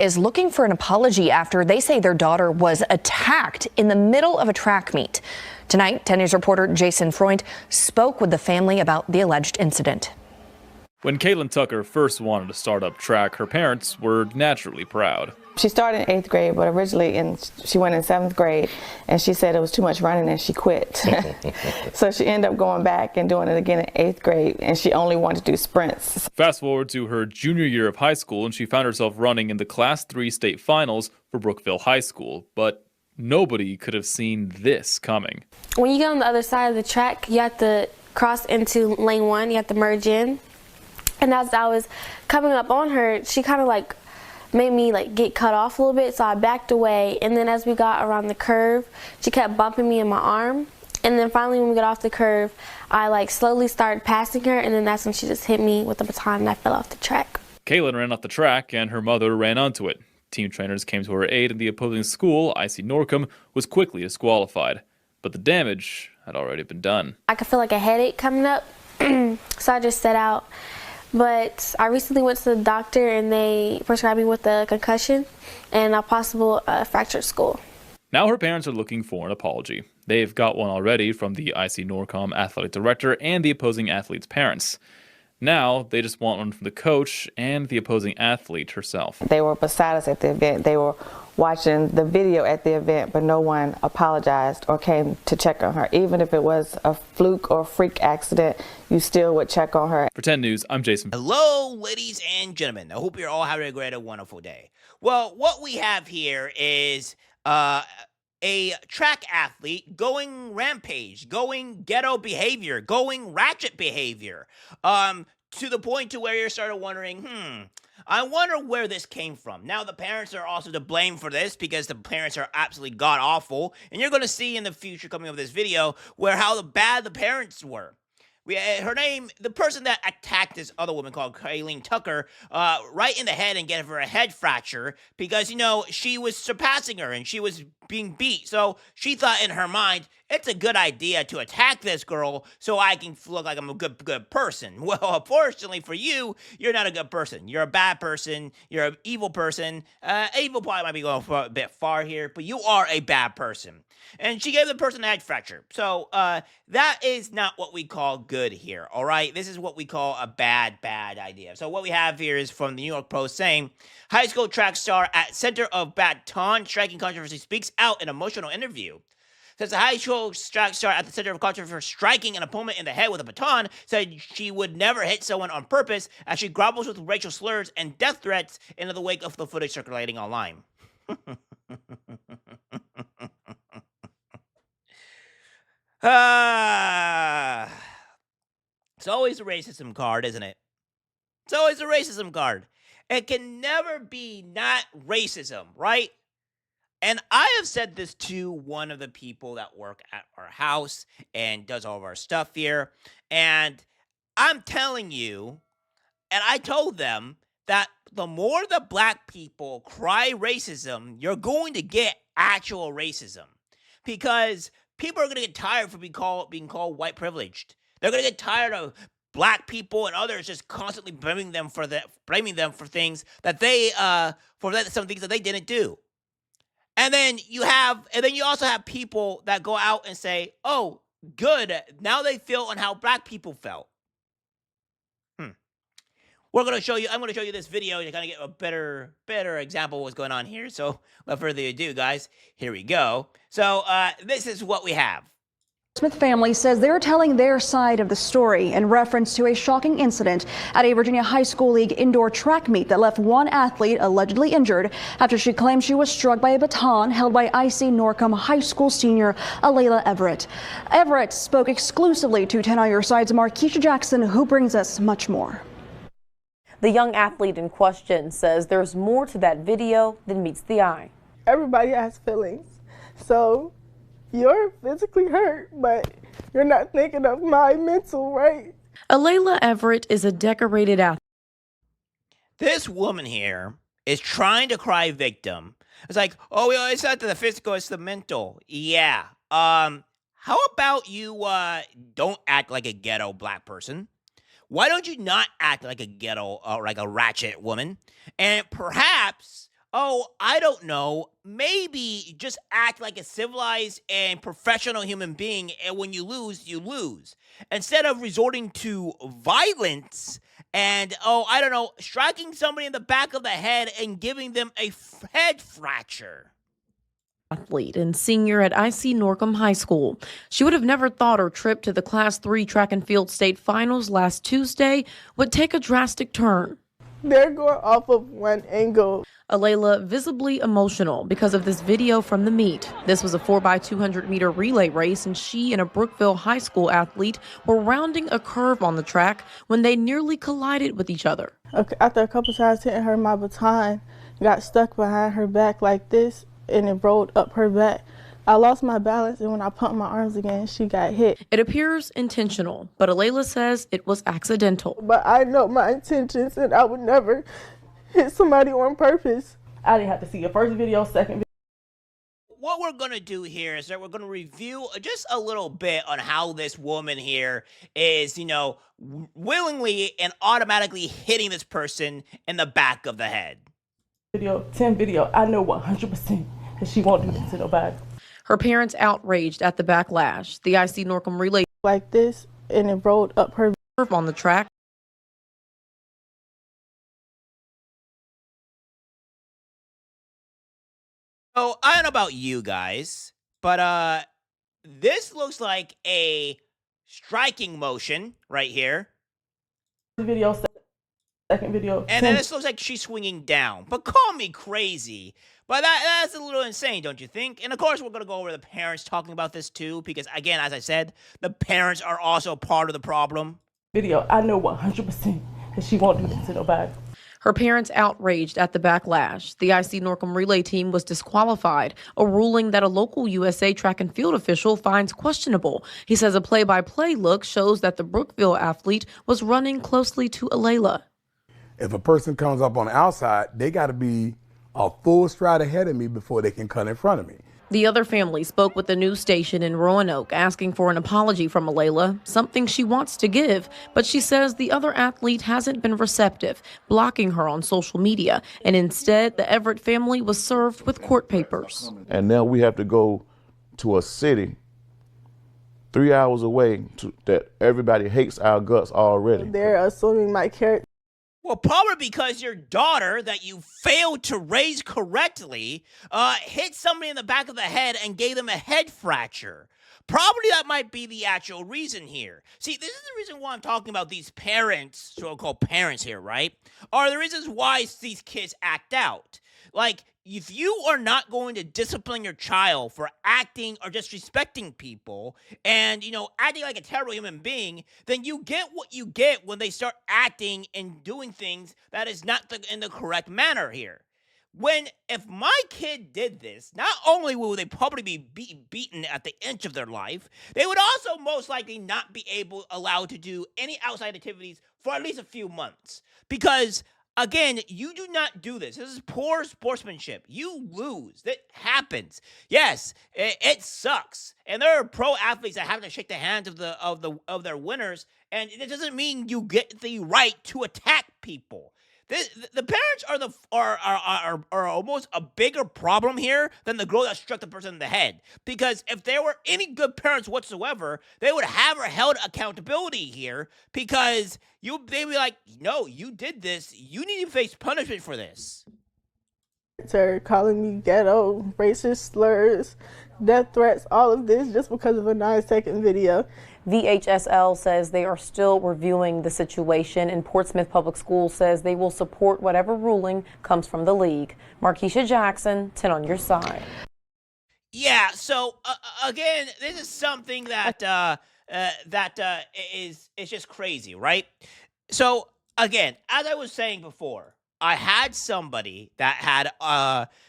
Is looking for an apology after they say their daughter was attacked in the middle of a track meet. Tonight, 10 News reporter Jason Freund spoke with the family about the alleged incident. When Caitlin Tucker first wanted to start up track, her parents were naturally proud. She started in 8th grade, but originally she went in 7th grade, and she said it was too much running and she quit. So she ended up going back and doing it again in 8th grade, and she only wanted to do sprints. Fast forward to her junior year of high school, and she found herself running in the Class 3 state finals for Brookville High School. But nobody could have seen this coming. When you get on the other side of the track, you have to cross into lane 1, you have to merge in. And as I was coming up on her, she kind of like made me like get cut off a little bit, so I backed away. And then as we got around the curve, she kept bumping me in my arm. And then finally when we got off the curve, I like slowly started passing her, and then that's when she just hit me with the baton and I fell off the track. Caitlin ran off the track and her mother ran onto it. Team trainers came to her aid, and the opposing school, IC Norcom, was quickly disqualified. But the damage had already been done. I could feel like a headache coming up, so I just set out. But I recently went to the doctor and they prescribed me with a concussion and a possible fractured skull. Now her parents are looking for an apology. They've got one already from the IC Norcom athletic director and the opposing athlete's parents. Now they just want one from the coach and the opposing athlete herself. They were beside us at the event. They were watching the video at the event, but no one apologized or came to check on her. Even if it was a fluke or freak accident, you still would check on her. For 10 News, I'm Jason. Hello, ladies and gentlemen. I hope you're all having a great and wonderful day. Well, what we have here is a track athlete going rampage, going ghetto behavior, going ratchet behavior, to the point to where you're started wondering, I wonder where this came from. Now, the parents are also to blame for this because the parents are absolutely god-awful, and you're going to see in the future coming up this video how bad the parents were. Her name, the person that attacked this other woman called Caitlin Tucker, right in the head and gave her a head fracture because, you know, she was surpassing her and she was being beat. So she thought in her mind, it's a good idea to attack this girl so I can look like I'm a good person. Well, unfortunately for you, you're not a good person. You're a bad person. You're an evil person. Evil probably might be going for a bit far here, but you are a bad person. And she gave the person a head fracture. So that is not what we call good here, all right? This is what we call a bad idea. So what we have here is from the New York Post saying, high school track star at center of baton striking controversy speaks out in emotional interview. Says the high school track star at the center of controversy for striking an opponent in the head with a baton said she would never hit someone on purpose as she gropples with racial slurs and death threats in the wake of the footage circulating online. It's always a racism card, isn't it? It's always a racism card. It can never be not racism, right? And I have said this to one of the people that work at our house and does all of our stuff here. And I'm telling you, and I told them that the more the black people cry racism, you're going to get actual racism. Because people are going to get tired of being called white privileged. They're going to get tired of black people and others just constantly blaming them for things that they some things that they didn't do. And then you also have people that go out and say, "Oh, good. Now they feel on how black people felt." I'm going to show you this video to kind of get a better example of what's going on here. So, without further ado, guys, here we go. So, this is what we have. Smith family says they're telling their side of the story in reference to a shocking incident at a Virginia High School League indoor track meet that left one athlete allegedly injured after she claimed she was struck by a baton held by IC Norcom High School senior Alayla Everett. Everett spoke exclusively to 10 on Your Side's Markeisha Jackson, who brings us much more. The young athlete in question says there's more to that video than meets the eye. Everybody has feelings, so you're physically hurt, but you're not thinking of my mental, right? Alayla Everett is a decorated athlete. This woman here is trying to cry victim. It's like, oh, well, it's not the physical, it's the mental. Yeah. How about you don't act like a ghetto black person? Why don't you not act like a ghetto, like a ratchet woman? And perhaps oh, I don't know, maybe just act like a civilized and professional human being, and when you lose, you lose. Instead of resorting to violence and, oh, I don't know, striking somebody in the back of the head and giving them a head fracture. Athlete and senior at IC Norcom High School. She would have never thought her trip to the Class 3 track and field state finals last Tuesday would take a drastic turn. They're going off of one angle. Alayla visibly emotional because of this video from the meet. This was a 4x200-meter relay race, and she and a Brookville High School athlete were rounding a curve on the track when they nearly collided with each other. After a couple times hitting her, my baton got stuck behind her back like this, and it rolled up her back. I lost my balance, and when I pumped my arms again, she got hit. It appears intentional, but Alayla says it was accidental. But I know my intentions, and I would never hit somebody on purpose. I didn't have to see your first video, second video. What we're going to do here is that we're going to review just a little bit on how this woman here is, willingly and automatically hitting this person in the back of the head. 10 video, I know 100% that she won't do this to nobody. Her parents outraged at the backlash. The IC Norcom relay like this, and it rolled up her curve on the track. So I don't know about you guys, but this looks like a striking motion right here. Video, second video. And then this looks like she's swinging down. But call me crazy, but that's a little insane, don't you think? And of course, we're going to go over the parents talking about this too, because again, as I said, the parents are also part of the problem. Video, I know 100% that she won't do this to nobody. Her parents outraged at the backlash. The IC Norcom relay team was disqualified, a ruling that a local USA track and field official finds questionable. He says a play-by-play look shows that the Brookville athlete was running closely to Alayla. If a person comes up on the outside, they got to be a full stride ahead of me before they can cut in front of me. The other family spoke with the news station in Roanoke asking for an apology from Alayla, something she wants to give, but she says the other athlete hasn't been receptive, blocking her on social media, and instead the Everett family was served with court papers. And now we have to go to a city 3 hours away that everybody hates our guts already. They're assuming my character. Well, probably because your daughter that you failed to raise correctly hit somebody in the back of the head and gave them a head fracture. Probably that might be the actual reason here. See, this is the reason why I'm talking about these parents, so-called parents here, right? Are the reasons why these kids act out. Like, if you are not going to discipline your child for acting or disrespecting people and, acting like a terrible human being, then you get what you get when they start acting and doing things that is not in the correct manner here. If my kid did this, not only will they probably be beaten at the inch of their life, they would also most likely not be allowed to do any outside activities for at least a few months. Because again, you do not do this. This is poor sportsmanship. You lose. That happens. Yes, it sucks. And there are pro athletes that have to shake the hands of their winners, and it doesn't mean you get the right to attack people. The parents are almost a bigger problem here than the girl that struck the person in the head. Because if there were any good parents whatsoever, they would have her held accountability here. Because they'd be like, no, you did this. You need to face punishment for this. They're calling me ghetto, racist slurs, death threats, all of this just because of a 9-second video. VHSL says they are still reviewing the situation, and Portsmouth Public Schools says they will support whatever ruling comes from the league. Markeisha Jackson, 10 on your side. Yeah, so again, this is something that is just crazy, right? So again, as I was saying before, I had somebody that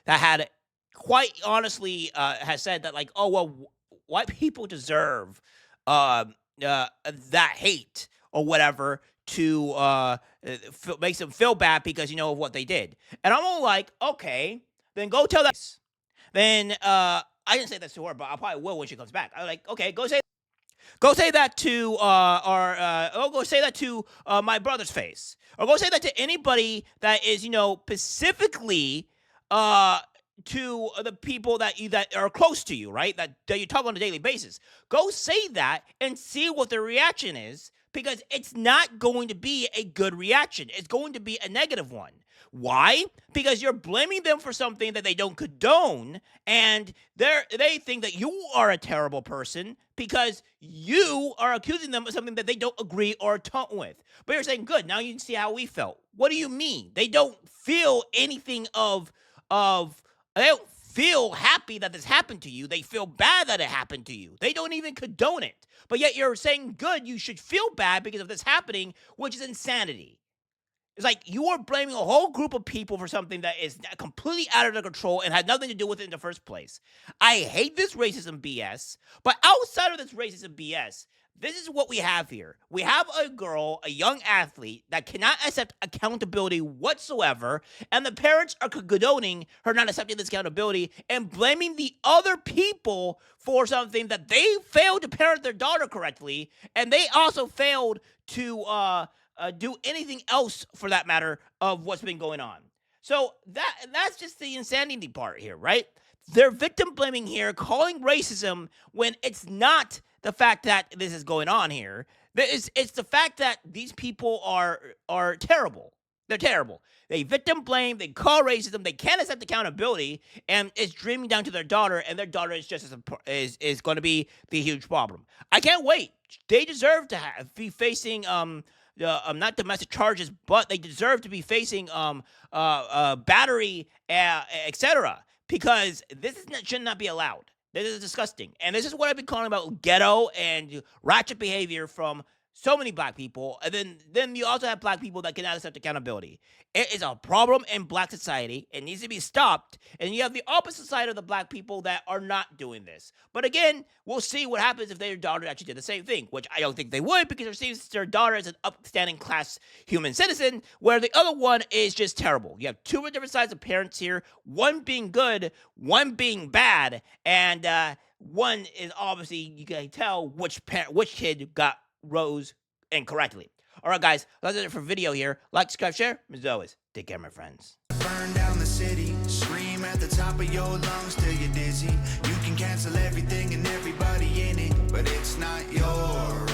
had quite honestly has said that, like, oh well, white people deserve that hate or whatever to makes them feel bad because of what they did. And I'm all like, okay, then go tell that. Then I didn't say that to her, but I probably will when she comes back. I'm like, okay, go say that to go say that to my brother's face, or go say that to anybody that is specifically to the people that are close to you, right? That you talk on a daily basis. Go say that and see what the reaction is, because it's not going to be a good reaction. It's going to be a negative one. Why? Because you're blaming them for something that they don't condone, and they think that you are a terrible person because you are accusing them of something that they don't agree or tone with. But you're saying, good, now you can see how we felt. What do you mean? They don't feel anything they don't feel happy that this happened to you. They feel bad that it happened to you. They don't even condone it. But yet you're saying, good, you should feel bad because of this happening, which is insanity. It's like you are blaming a whole group of people for something that is completely out of their control and had nothing to do with it in the first place. I hate this racism BS, but outside of this racism BS, this is what we have here. We have a girl, a young athlete, that cannot accept accountability whatsoever, and the parents are condoning her not accepting this accountability and blaming the other people for something that they failed to parent their daughter correctly, and they also failed to do anything else, for that matter, of what's been going on. So that's just the insanity part here, right? They're victim blaming here, calling racism when it's not the fact that this is going on here. It's the fact that these people are terrible. They're terrible. They victim blame, they call racism, they can't accept accountability, and it's dreaming down to their daughter, and their daughter is just is going to be the huge problem. I can't wait. They deserve to be facing not domestic charges, but they deserve to be facing battery, etc. Because should not be allowed. This is disgusting. And this is what I've been calling about ghetto and ratchet behavior from so many black people. And then you also have black people that cannot accept accountability. It is a problem in black society. It needs to be stopped. And you have the opposite side of the black people that are not doing this. But again, we'll see what happens if their daughter actually did the same thing, which I don't think they would, because their daughter is an upstanding class human citizen, where the other one is just terrible. You have two different sides of parents here, one being good, one being bad, and one is obviously, you can tell which kid rose incorrectly. All right, guys, that's it for video here. Like, subscribe, share. As always, take care, my friends. Burn down the city, scream at the top of your lungs till you're dizzy. You can cancel everything and everybody in it, but it's not your